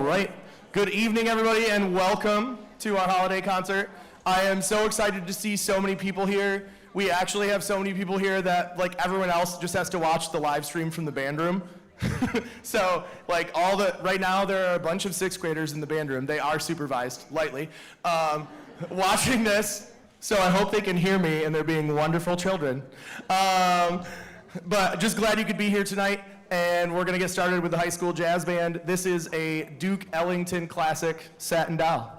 right. Good evening, everybody, and welcome to our holiday concert. I am so excited to see so many people here. We actually have so many people here that, like, everyone else just has to watch the live stream from the band room. So, like, right now there are a bunch of sixth graders in the band room. They are supervised, lightly, watching this. So I hope they can hear me, and they're being wonderful children. But just glad you could be here tonight. And we're going to get started with the high school jazz band. This is a Duke Ellington classic, Satin Doll.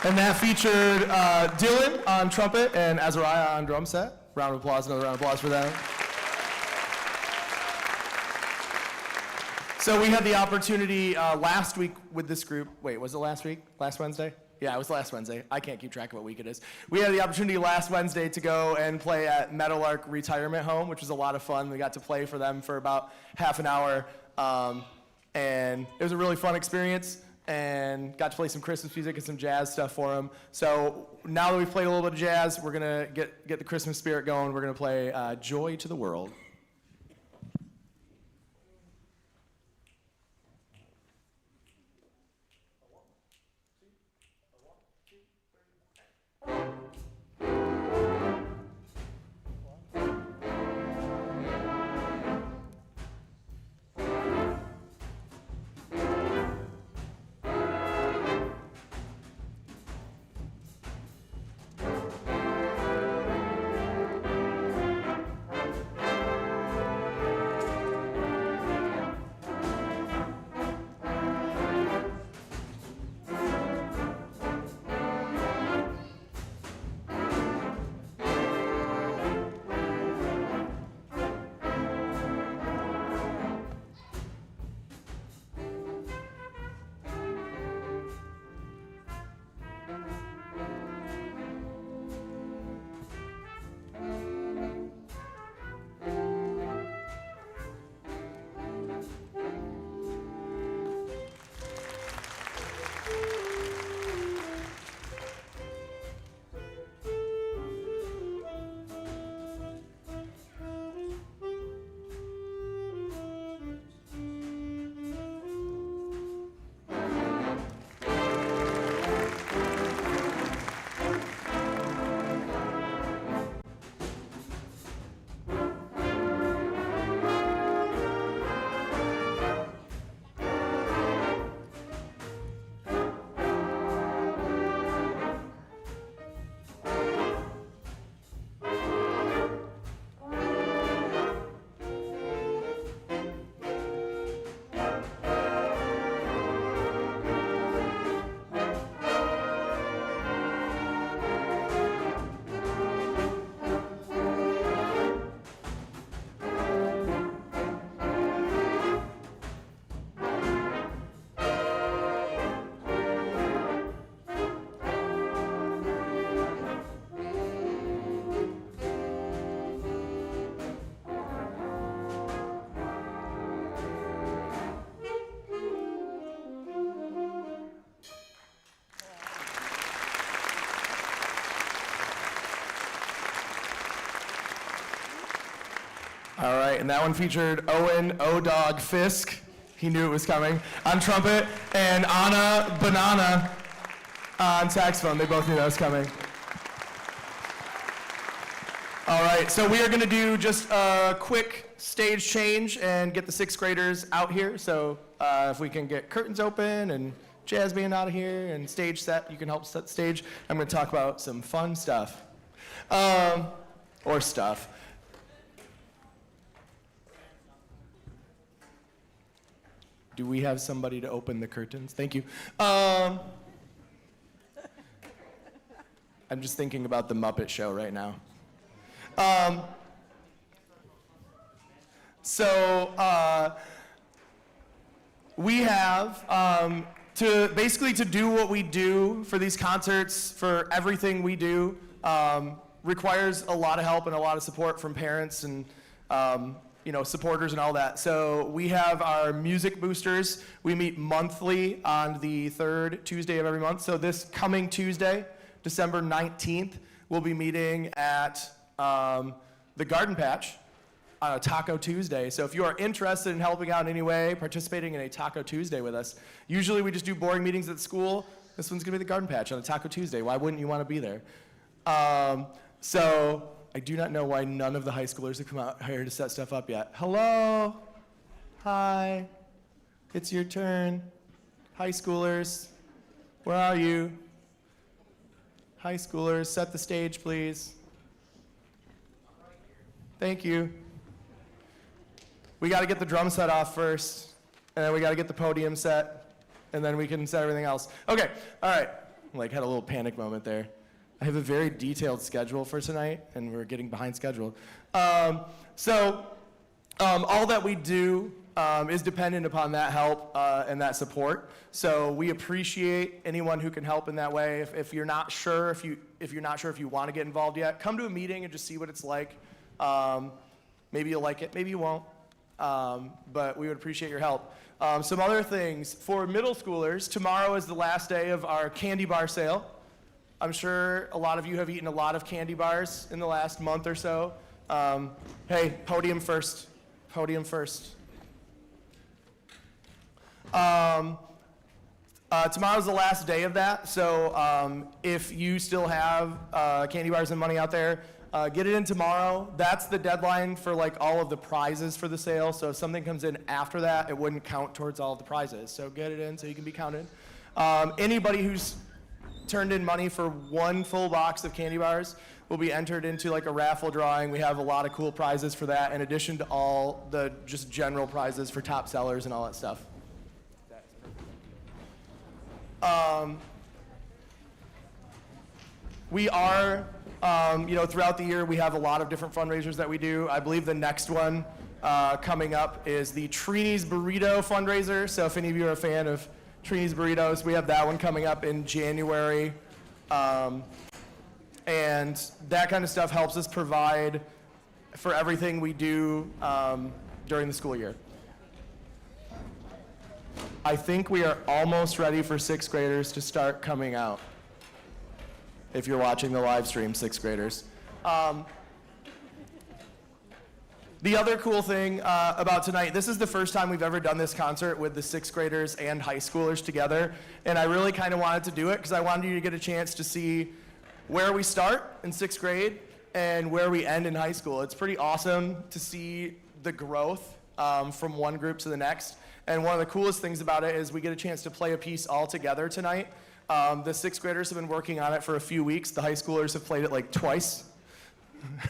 And that featured Dylan on trumpet and Azariah on drum set. Round of applause, another round of applause for them. So we had the opportunity last week with this group. Wait, was it last week? Last Wednesday? Yeah, it was last Wednesday. I can't keep track of what week it is. We had the opportunity last Wednesday to go and play at Meadowlark Retirement Home, which was a lot of fun. We got to play for them for about half an hour. And it was a really fun experience. And got to play some Christmas music and some jazz stuff for them. So now that we've played a little bit of jazz, we're going to get the Christmas spirit going. We're going to play Joy to the World. All right, and that one featured Owen O-Dog Fisk. He knew it was coming. On trumpet, and Anna Banana on saxophone. They both knew that was coming. All right, so we are going to do just a quick stage change and get the sixth graders out here. So if we can get curtains open and jazz band out of here and stage set, you can help set the stage. I'm going to talk about some fun stuff. Or stuff. Do we have somebody to open the curtains? Thank you. I'm just thinking about the Muppet Show right now. We have, to do what we do for these concerts, for everything we do, requires a lot of help and a lot of support from parents and supporters and all that. So we have our music boosters. We meet monthly on the third Tuesday of every month. So this coming Tuesday, December 19th, we'll be meeting at the Garden Patch on a Taco Tuesday. So if you are interested in helping out in any way, participating in a Taco Tuesday with us, usually we just do boring meetings at school. This one's gonna be the Garden Patch on a Taco Tuesday. Why wouldn't you wanna be there? So I do not know why none of the high schoolers have come out here to set stuff up yet. Hello, hi, it's your turn. High schoolers, where are you? High schoolers, set the stage, please. Thank you. We got to get the drum set off first, and then we got to get the podium set, and then we can set everything else. Okay, all right. Had a little panic moment there. I have a very detailed schedule for tonight, and we're getting behind schedule. All that we do is dependent upon that help and that support. So we appreciate anyone who can help in that way. If you're not sure, if you want to get involved yet, come to a meeting and just see what it's like. Maybe you'll like it, maybe you won't. But we would appreciate your help. Some other things for middle schoolers, tomorrow is the last day of our candy bar sale. I'm sure a lot of you have eaten a lot of candy bars in the last month or so. Hey, podium first. Podium first. Tomorrow's the last day of that, so if you still have candy bars and money out there, get it in tomorrow. That's the deadline for all of the prizes for the sale, so if something comes in after that, it wouldn't count towards all of the prizes. So get it in so you can be counted. Anybody who's turned in money for one full box of candy bars will be entered into a raffle drawing. We have a lot of cool prizes for that, in addition to all the just general prizes for top sellers and all that stuff. We are, throughout the year, we have a lot of different fundraisers that we do. I believe the next one coming up is the Trini's Burrito fundraiser. So if any of you are a fan of Trini's Burritos, we have that one coming up in January. And that kind of stuff helps us provide for everything we do during the school year. I think we are almost ready for sixth graders to start coming out. If you're watching the live stream, sixth graders. The other cool thing about tonight, this is the first time we've ever done this concert with the sixth graders and high schoolers together, and I really kind of wanted to do it because I wanted you to get a chance to see where we start in sixth grade and where we end in high school. It's pretty awesome to see the growth from one group to the next, and one of the coolest things about it is we get a chance to play a piece all together tonight. The sixth graders have been working on it for a few weeks. The high schoolers have played it twice.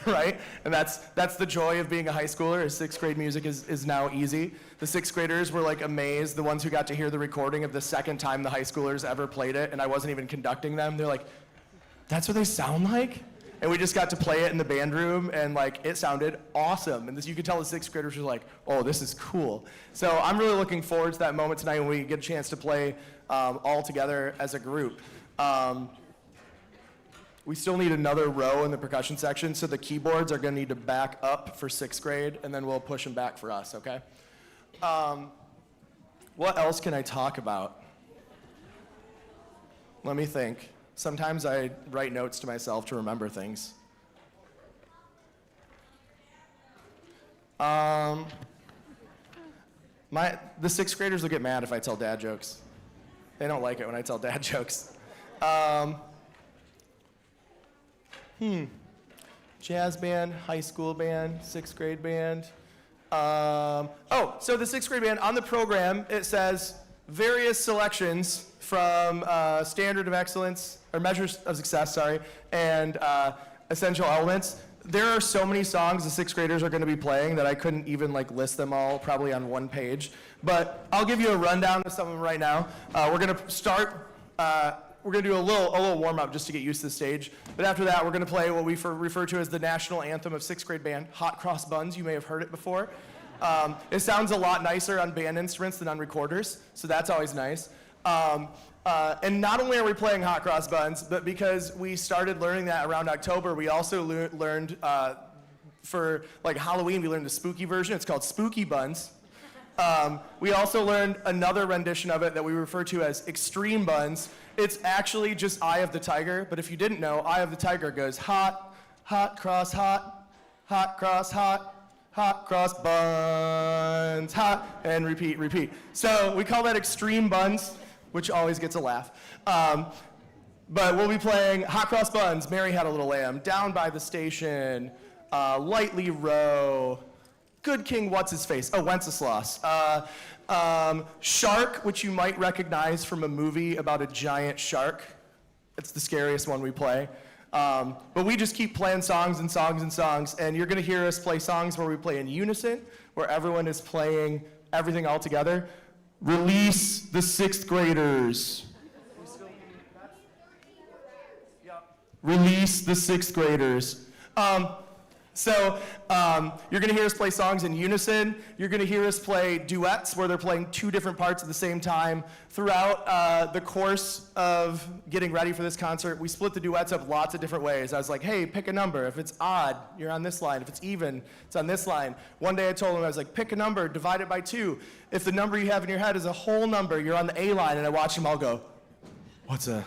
Right? And that's the joy of being a high schooler, is sixth grade music is now easy. The sixth graders were amazed, the ones who got to hear the recording of the second time the high schoolers ever played it, and I wasn't even conducting them. They're like, that's what they sound like? And we just got to play it in the band room, and it sounded awesome. And you could tell the sixth graders were like, oh, this is cool. So I'm really looking forward to that moment tonight when we get a chance to play all together as a group. We still need another row in the percussion section, so the keyboards are going to need to back up for sixth grade, and then we'll push them back for us, okay? What else can I talk about? Let me think. Sometimes I write notes to myself to remember things. The sixth graders will get mad if I tell dad jokes. They don't like it when I tell dad jokes. Jazz band, high school band, sixth grade band. So the sixth grade band, on the program, it says various selections from standard of excellence, or measures of success, sorry, and essential elements. There are so many songs the sixth graders are going to be playing that I couldn't even list them all probably on one page. But I'll give you a rundown of some of them right now. We're going to start. We're going to do a little warm up just to get used to the stage. But after that, we're going to play what we refer to as the national anthem of sixth grade band, Hot Cross Buns. You may have heard it before. It sounds a lot nicer on band instruments than on recorders, so that's always nice. And not only are we playing Hot Cross Buns, but because we started learning that around October, we also learned for Halloween, we learned the spooky version. It's called Spooky Buns. We also learned another rendition of it that we refer to as Extreme Buns. It's actually just Eye of the Tiger, but if you didn't know, Eye of the Tiger goes hot, hot cross hot, hot cross hot, hot cross buns, hot, and repeat, repeat. So we call that Extreme Buns, which always gets a laugh. But we'll be playing Hot Cross Buns, Mary Had a Little Lamb, Down by the Station, Lightly Row, Good King What's His Face, Wenceslas. Shark, which you might recognize from a movie about a giant shark. It's the scariest one we play. But we just keep playing songs and songs and songs, and you're gonna hear us play songs where we play in unison, where everyone is playing everything all together. Release the sixth graders. Release the sixth graders. You're going to hear us play songs in unison. You're going to hear us play duets where they're playing two different parts at the same time. Throughout the course of getting ready for this concert, we split the duets up lots of different ways. I was like, hey, pick a number. If it's odd, you're on this line. If it's even, it's on this line. One day I told him, I was like, pick a number, divide it by 2. If the number you have in your head is a whole number, you're on the A line. And I watched them all go, what's a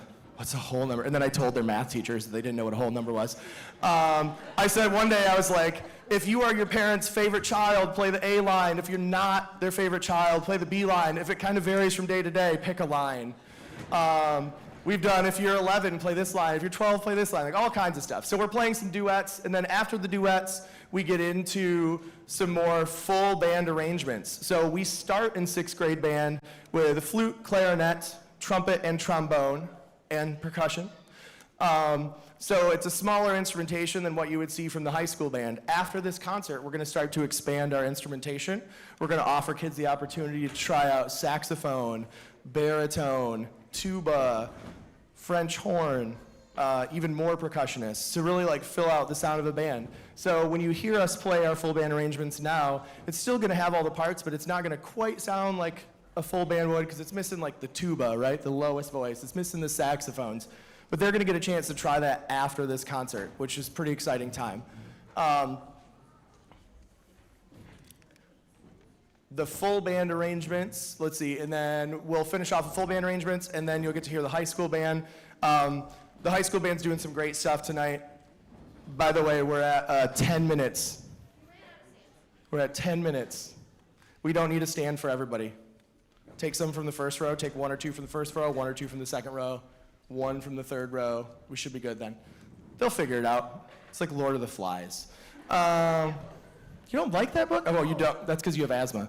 whole number? And then I told their math teachers that they didn't know what a whole number was. I said one day, I was like, if you are your parents' favorite child, play the A line. If you're not their favorite child, play the B line. If it kind of varies from day to day, pick a line. We've done, if you're 11, play this line. If you're 12, play this line, all kinds of stuff. So we're playing some duets, and then after the duets, we get into some more full band arrangements. So we start in sixth grade band with a flute, clarinet, trumpet, and trombone, and percussion. So it's a smaller instrumentation than what you would see from the high school band. After this concert, we're going to start to expand our instrumentation. We're going to offer kids the opportunity to try out saxophone, baritone, tuba, French horn, even more percussionists to really fill out the sound of a band. So when you hear us play our full band arrangements now, it's still going to have all the parts, but it's not going to quite sound like a full band would because it's missing the tuba, right? The lowest voice. It's missing the saxophones. But they're going to get a chance to try that after this concert, which is a pretty exciting time. The full band arrangements, let's see, and then we'll finish off the full band arrangements, and then you'll get to hear the high school band. The high school band's doing some great stuff tonight. By the way, we're at 10 minutes. We're at 10 minutes. We don't need a stand for everybody. Take some from the first row, take 1 or 2 from the first row, 1 or 2 from the second row, 1 from the third row. We should be good then. They'll figure it out. It's like Lord of the Flies. You don't like that book? Oh, well, you don't. That's because you have asthma.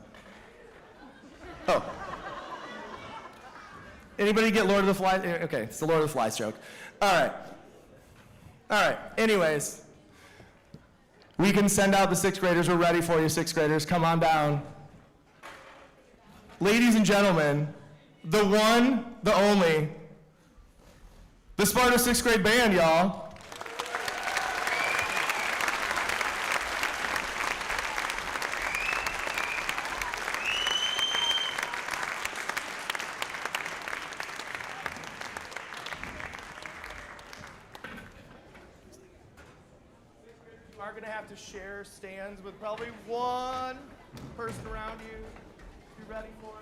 Oh. Anybody get Lord of the Flies? Okay, it's the Lord of the Flies joke. All right. Anyways, we can send out the sixth graders. We're ready for you, sixth graders. Come on down. Ladies and gentlemen, the one, the only, the Spartan sixth grade band, y'all. You are going to have to share stands with probably one person around you. You ready for it?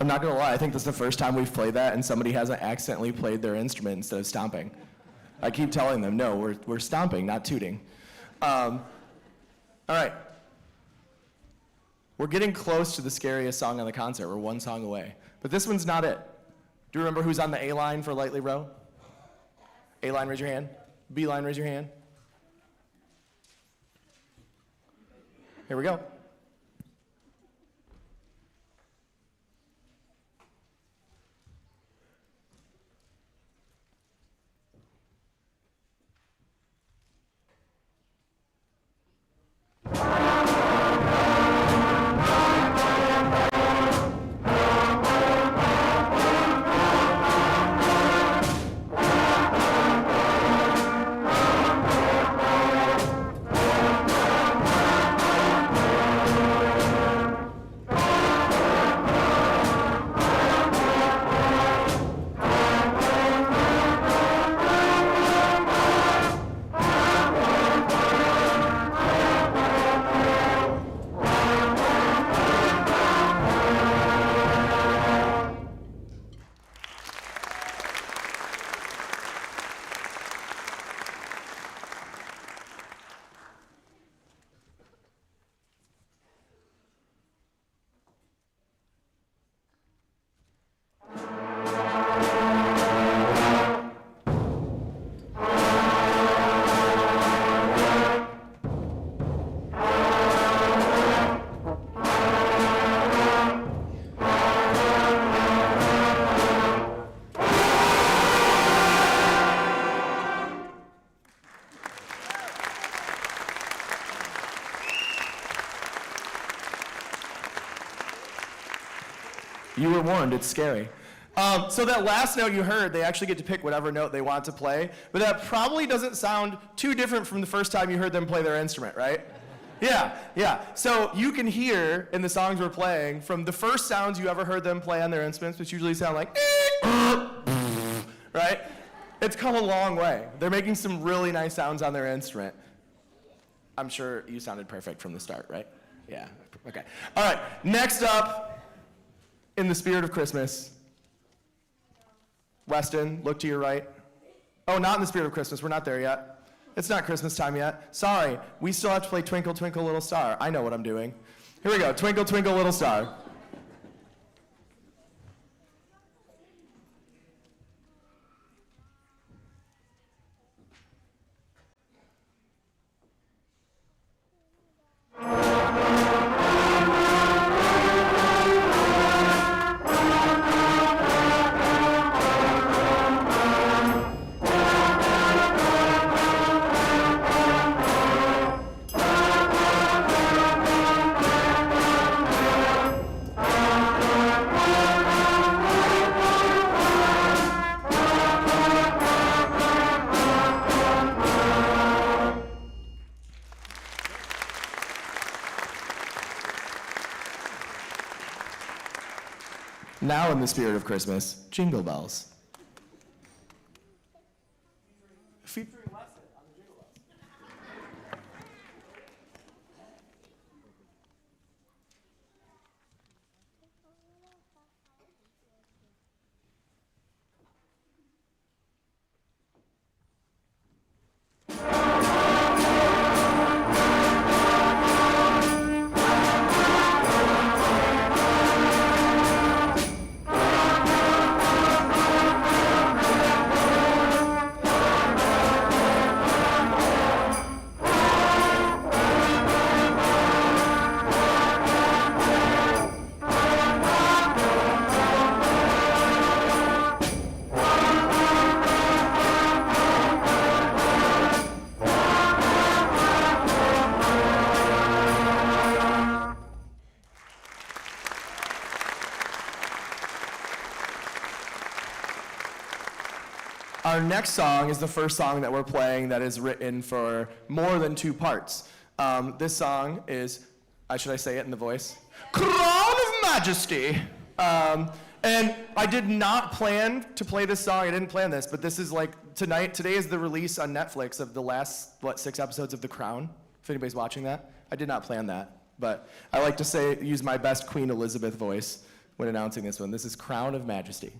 I'm not gonna lie, I think this is the first time we've played that and somebody hasn't accidentally played their instrument instead of stomping. I keep telling them, no, we're stomping, not tooting. All right. We're getting close to the scariest song on the concert. We're one song away. But this one's not it. Do you remember who's on the A line for Lightly Row? A line, raise your hand. B line, raise your hand. Here we go. You were warned, it's scary. So that last note you heard, they actually get to pick whatever note they want to play, but that probably doesn't sound too different from the first time you heard them play their instrument, right? Yeah. So you can hear in the songs we're playing from the first sounds you ever heard them play on their instruments, which usually sound like, right? It's come a long way. They're making some really nice sounds on their instrument. I'm sure you sounded perfect from the start, right? Yeah, okay. All right, next up, in the spirit of Christmas, Weston, look to your right. Oh, not in the spirit of Christmas, we're not there yet. It's not Christmas time yet. Sorry, we still have to play Twinkle, Twinkle, Little Star. I know what I'm doing. Here we go, Twinkle, Twinkle, Little Star. Now in the spirit of Christmas, Jingle Bells. Featuring Weston on the Jingle Bells. Our next song is the first song that we're playing that is written for more than two parts. This song is, should I say it in the voice? Crown of Majesty. And I did not plan to play this song. I didn't plan this, but this is like today is the release on Netflix of the last, 6 episodes of The Crown, if anybody's watching that. I did not plan that, but I like to use my best Queen Elizabeth voice when announcing this one. This is Crown of Majesty.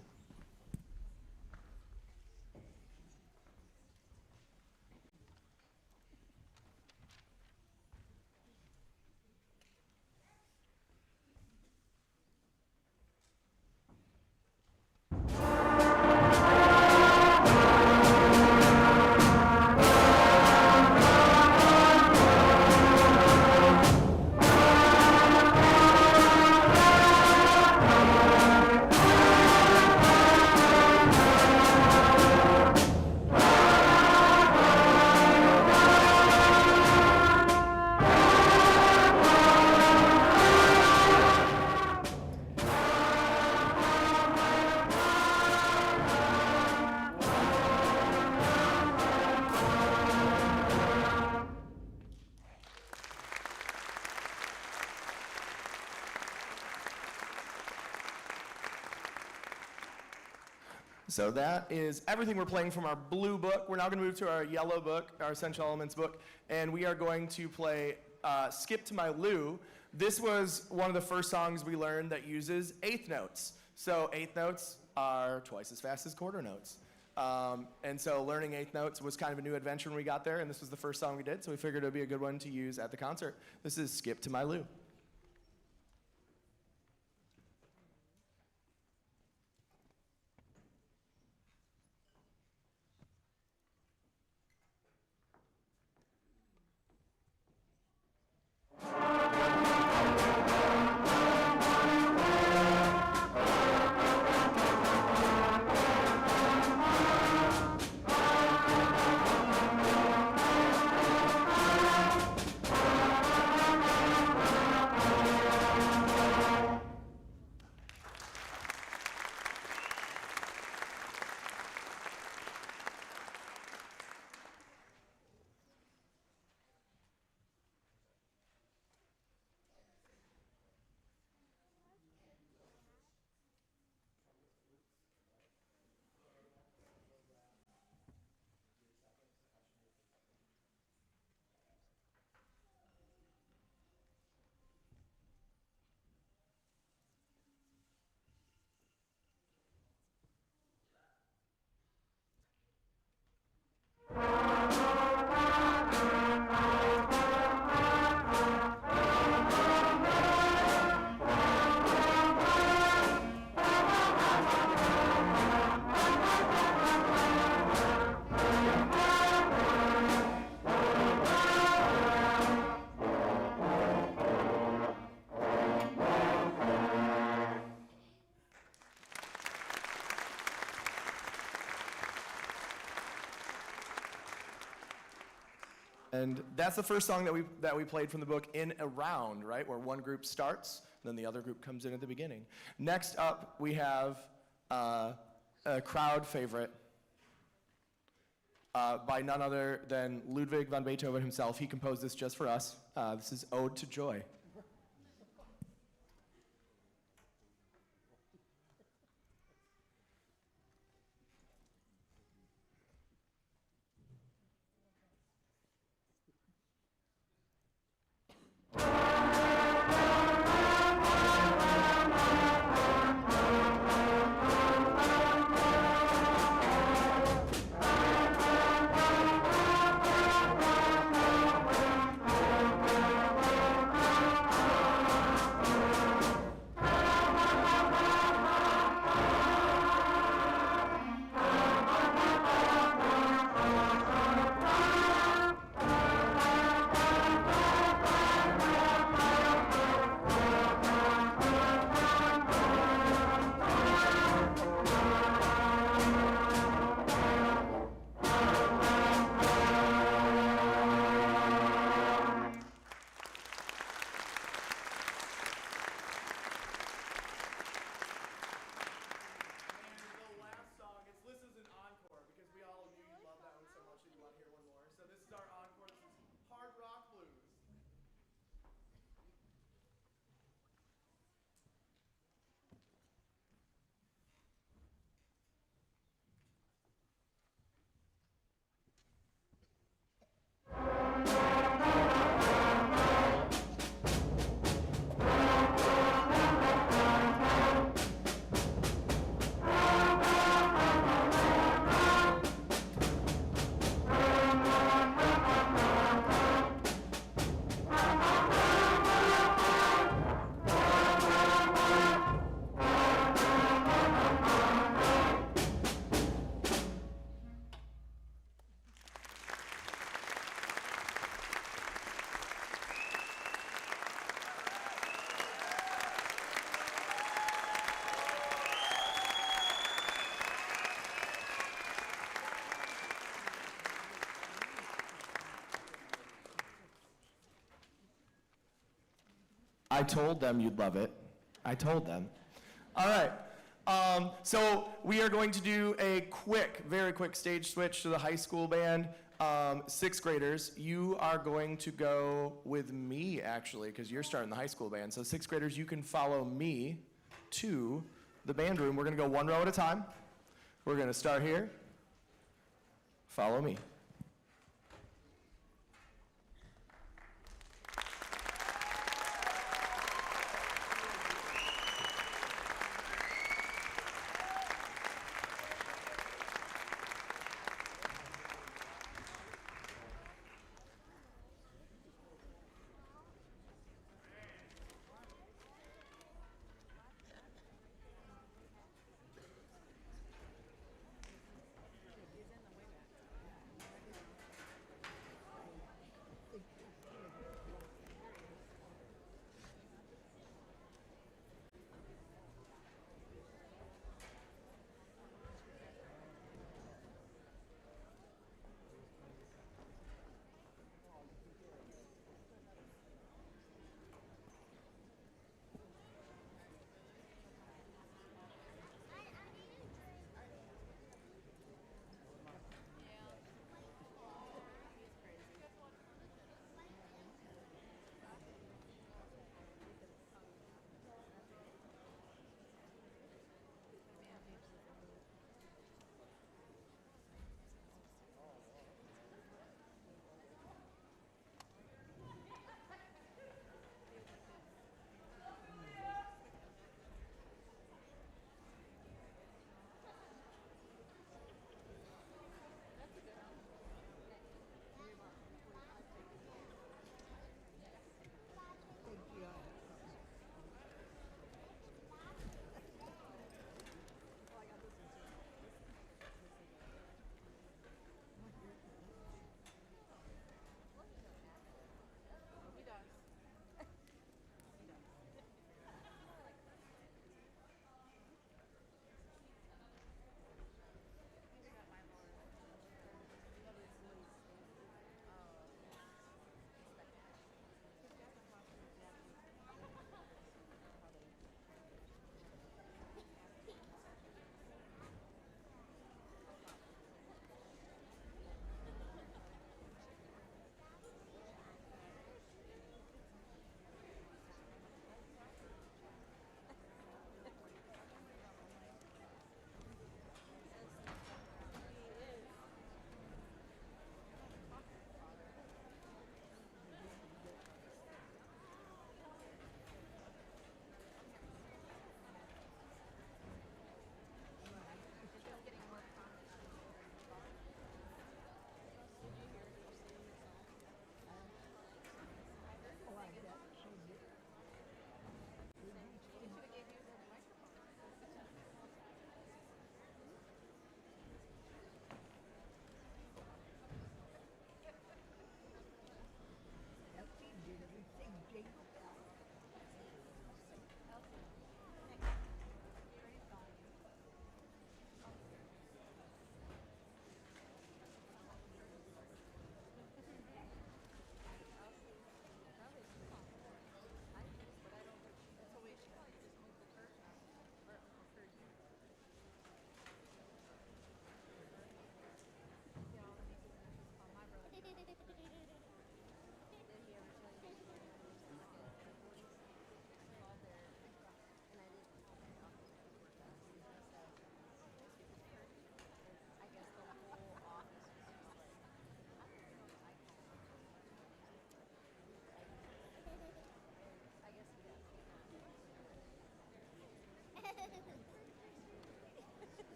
So that is everything we're playing from our blue book. We're now going to move to our yellow book, our Essential Elements book, and we are going to play Skip to My Lou. This was one of the first songs we learned that uses eighth notes. So eighth notes are twice as fast as quarter notes. And so learning eighth notes was kind of a new adventure when we got there, and this was the first song we did, so we figured it would be a good one to use at the concert. This is Skip to My Lou. And that's the first song that we played from the book in a round, right? Where one group starts, then the other group comes in at the beginning. Next up, we have a crowd favorite by none other than Ludwig van Beethoven himself. He composed this just for us. This is Ode to Joy. I told them you'd love it. I told them. All right. So we are going to do a very quick stage switch to the high school band. Sixth graders, you are going to go with me, actually, because you're starting the high school band. So sixth graders, you can follow me to the band room. We're going to go one row at a time. We're going to start here. Follow me.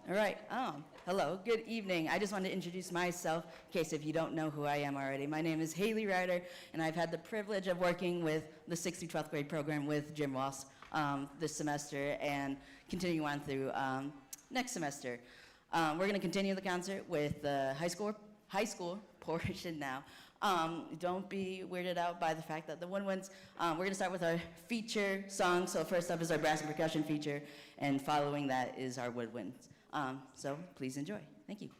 All right. Hello. Good evening. I just wanted to introduce myself in case if you don't know who I am already. My name is Haley Ryder, and I've had the privilege of working with the 6th through 12th grade program with Jim Ross this semester and continuing on through next semester. We're going to continue the concert with the high school portion now. Don't be weirded out by the fact that the woodwinds. We're going to start with our feature song. So first up is our brass and percussion feature, and following that is our woodwinds. So please enjoy. Thank you.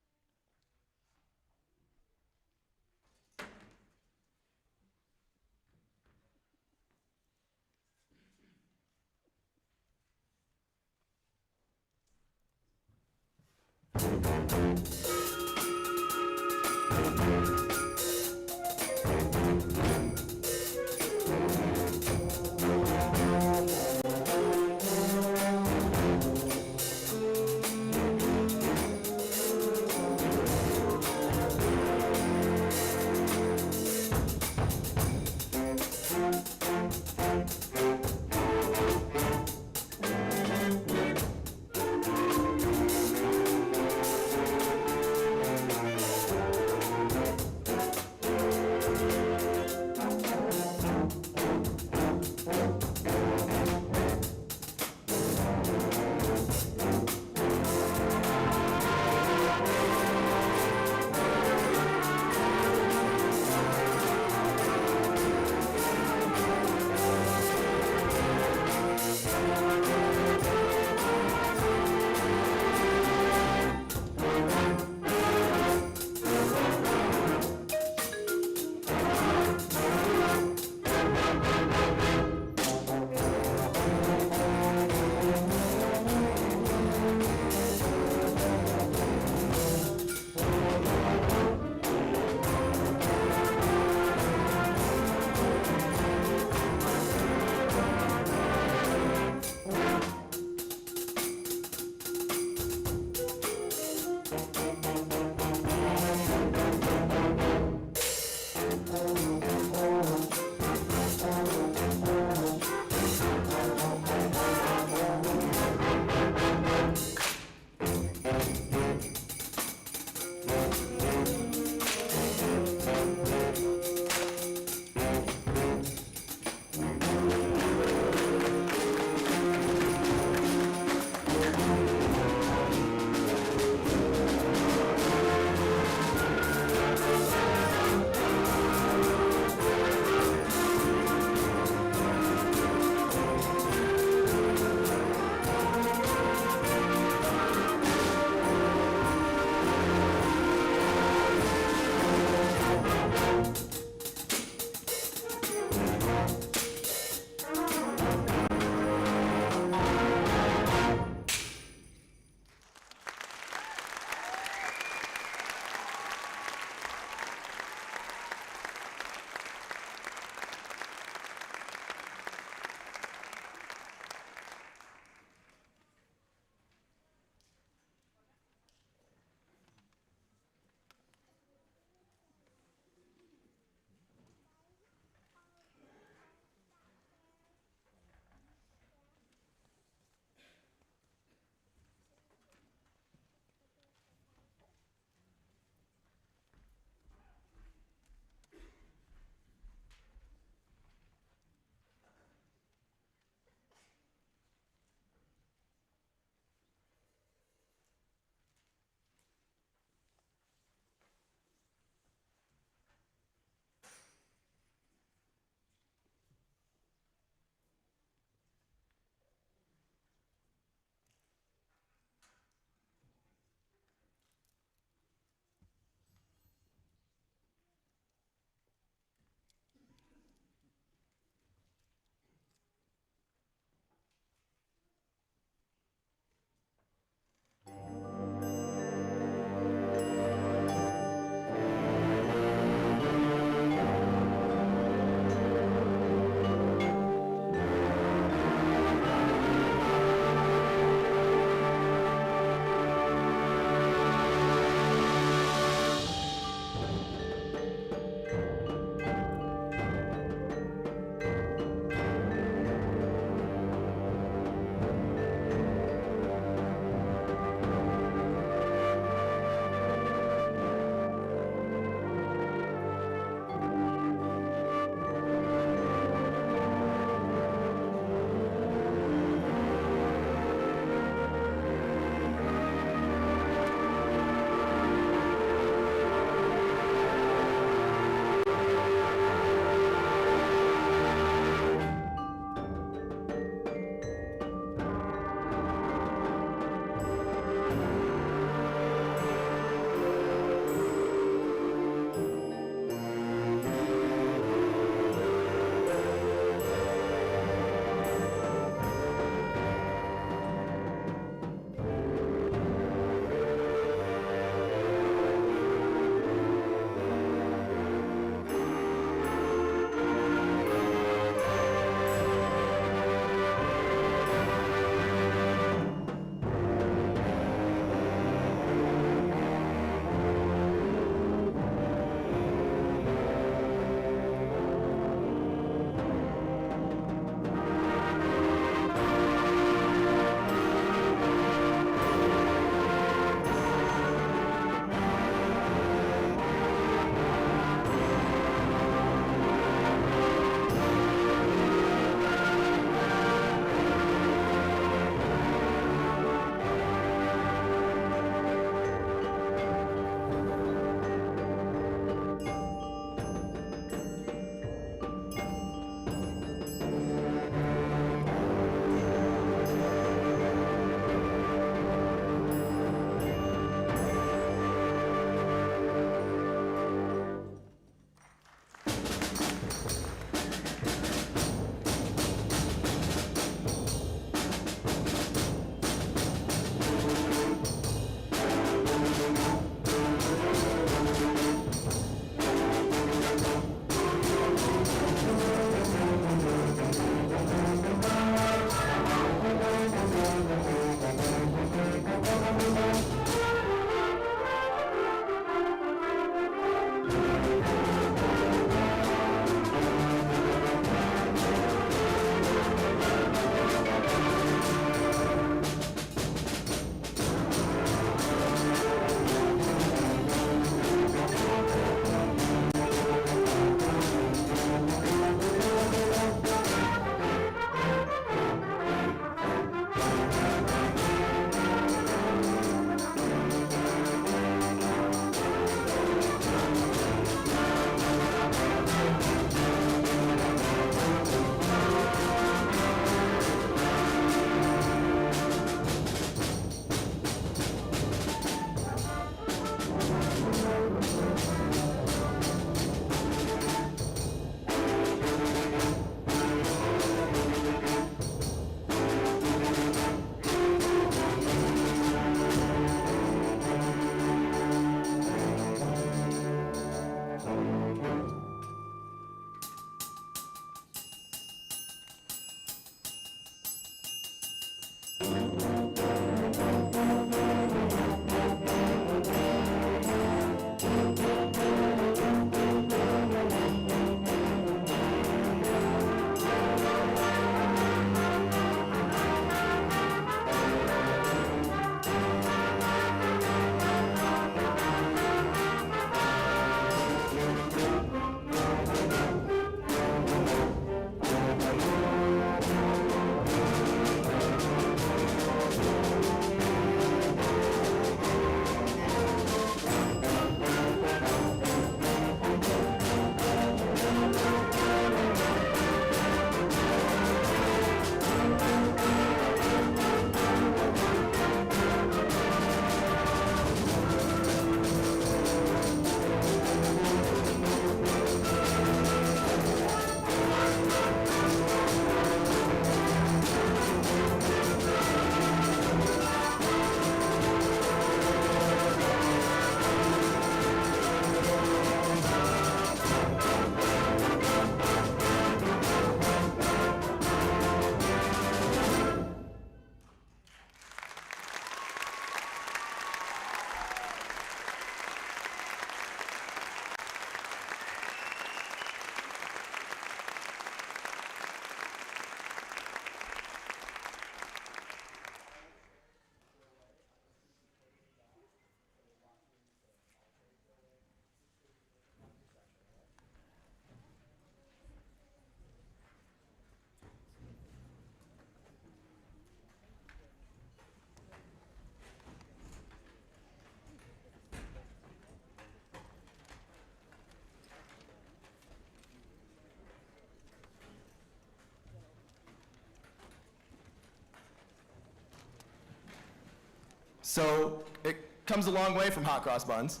So it comes a long way from hot cross buns.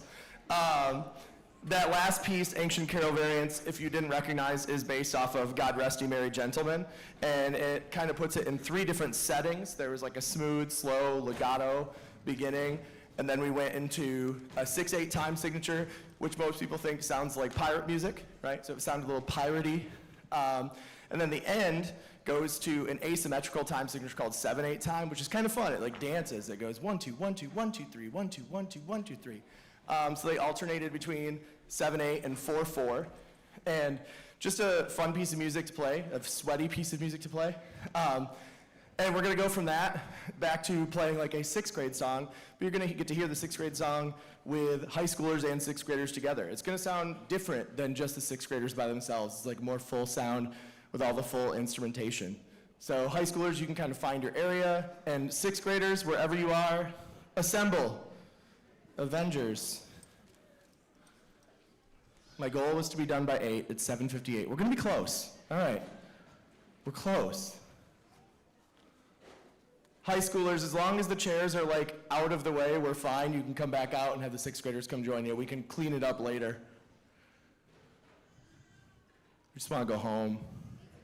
That last piece, Ancient Carol Variants, if you didn't recognize, is based off of God Rest Ye Merry Gentlemen, and it kind of puts it in 3 different settings. There was like a smooth, slow, legato beginning, and then we went into a 6/8 time signature, which most people think sounds like pirate music, right? So it sounded a little piratey. And then the end goes to an asymmetrical time signature called 7/8 time, which is kind of fun. It like dances. It goes 1 2 1 2 1 2 3 1 2 1 2 1 2 3. So they alternated between 7/8 and 4/4, and just a fun piece of music to play, a sweaty piece of music to play. And we're gonna go from that back to playing like a 6th grade song, but you're gonna get to hear the 6th grade song with high schoolers and 6th graders together. It's gonna sound different than just the 6th graders by themselves. It's like more full sound with all the full instrumentation. So high schoolers, you can kind of find your area, and 6th graders, wherever you are, assemble. Avengers. My goal was to be done by 8. It's 7:58. We're gonna be close. All right, we're close. High schoolers, as long as the chairs are like out of the way, we're fine. You can come back out and have the 6th graders come join you. We can clean it up later. We just want to go home,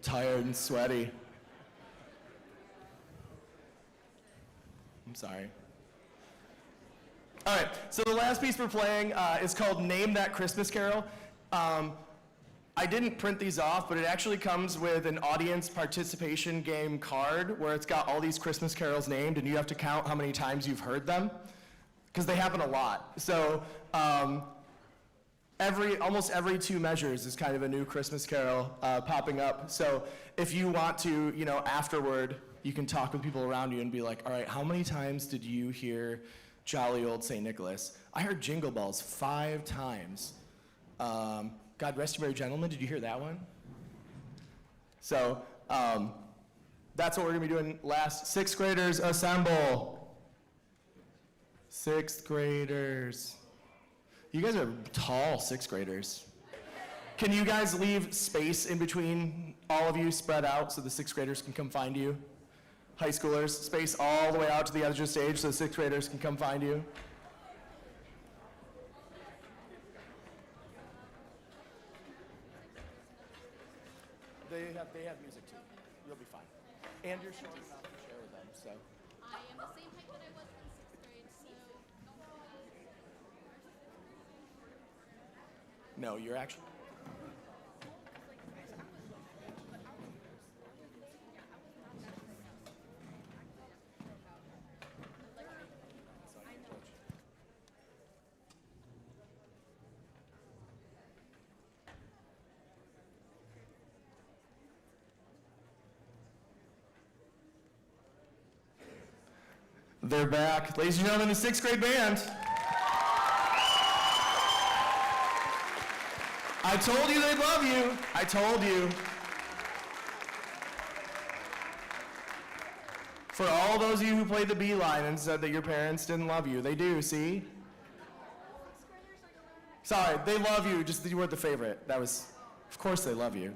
tired and sweaty. I'm sorry. All right, so the last piece we're playing is called Name That Christmas Carol. I didn't print these off, but it actually comes with an audience participation game card where it's got all these Christmas carols named, and you have to count how many times you've heard them, because they happen a lot. So almost every 2 measures is kind of a new Christmas carol popping up. So if you want to, afterward, you can talk with people around you and be like, all right, how many times did you hear Jolly Old St. Nicholas? I heard Jingle Bells 5 times. God Rest You Merry Gentlemen, did you hear that one? So that's what we're gonna be doing last. 6th graders, assemble. 6th graders. You guys are tall 6th graders. Can you guys leave space in between all of you, spread out, so the 6th graders can come find you? High schoolers, space all the way out to the edge of the stage so the 6th graders can come find you. They have music too. You'll be fine. And you're short enough to share with them, so. I am the same height that I was in 6th grade, so don't worry. No, you're actually. They're back. Ladies and gentlemen, the 6th grade band. I told you they'd love you. I told you. For all those of you who played the B line and said that your parents didn't love you, they do, see? Sorry, they love you, just that you weren't the favorite. That was, of course they love you.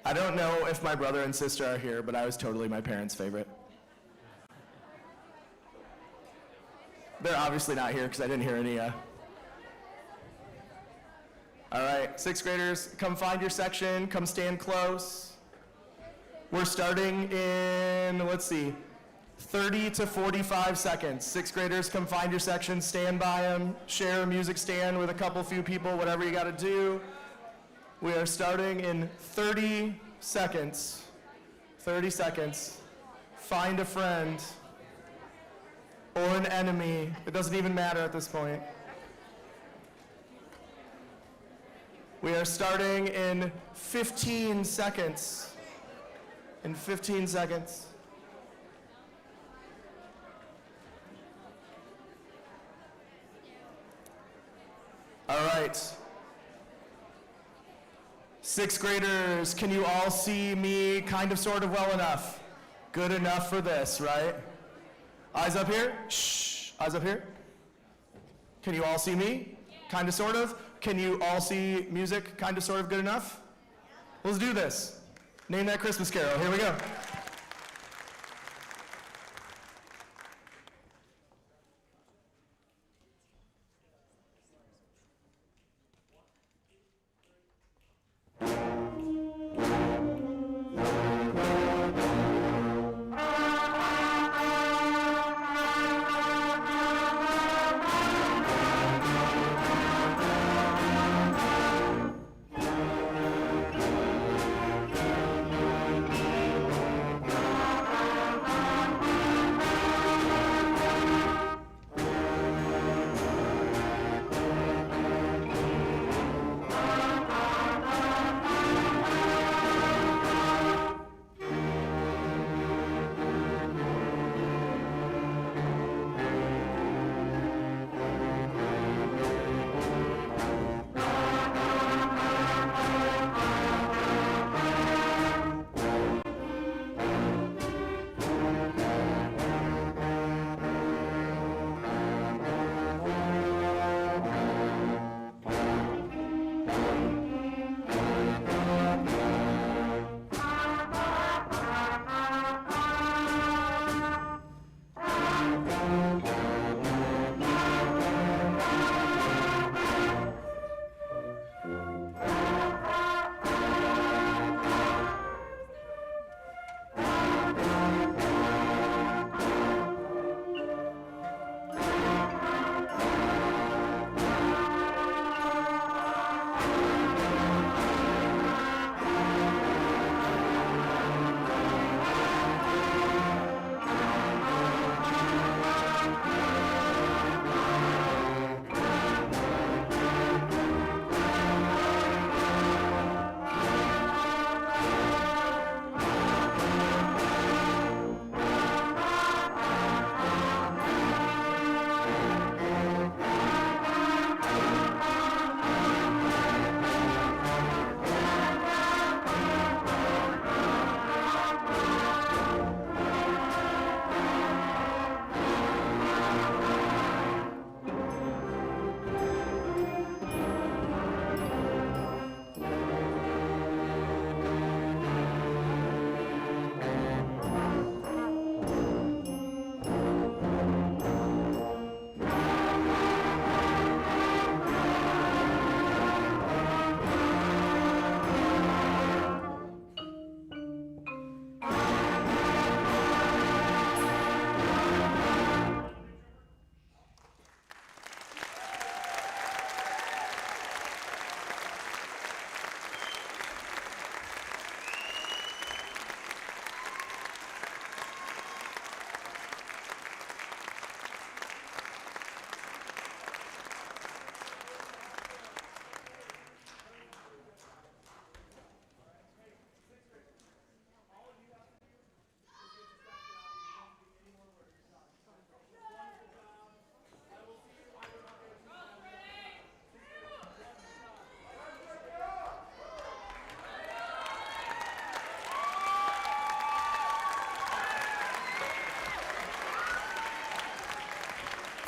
I don't know if my brother and sister are here, but I was totally my parents' favorite. They're obviously not here because I didn't hear any. All right, 6th graders, come find your section, come stand close. We're starting in, let's see, 30 to 45 seconds. 6th graders, come find your section, stand by them, share a music stand with a few people, whatever you gotta do. We are starting in 30 seconds. 30 seconds. Find a friend or an enemy. It doesn't even matter at this point. We are starting in 15 seconds. In 15 seconds. All right. 6th graders, can you all see me kind of, sort of well enough? Good enough for this, right? Eyes up here? Shh. Eyes up here? Can you all see me? Kind of, sort of? Can you all see music? Kind of, sort of good enough? Let's do this. Name that Christmas carol. Here we go.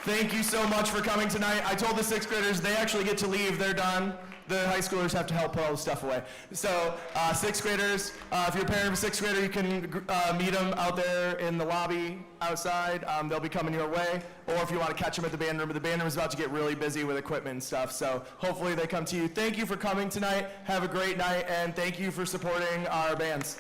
Thank you so much for coming tonight. I told the sixth graders they actually get to leave. They're done. The high schoolers have to help put all the stuff away. So sixth graders, if you're a parent of a sixth grader, you can meet them out there in the lobby outside. They'll be coming your way. Or if you want to catch them at the band room, but the band room is about to get really busy with equipment and stuff. So hopefully they come to you. Thank you for coming tonight. Have a great night, and thank you for supporting our bands.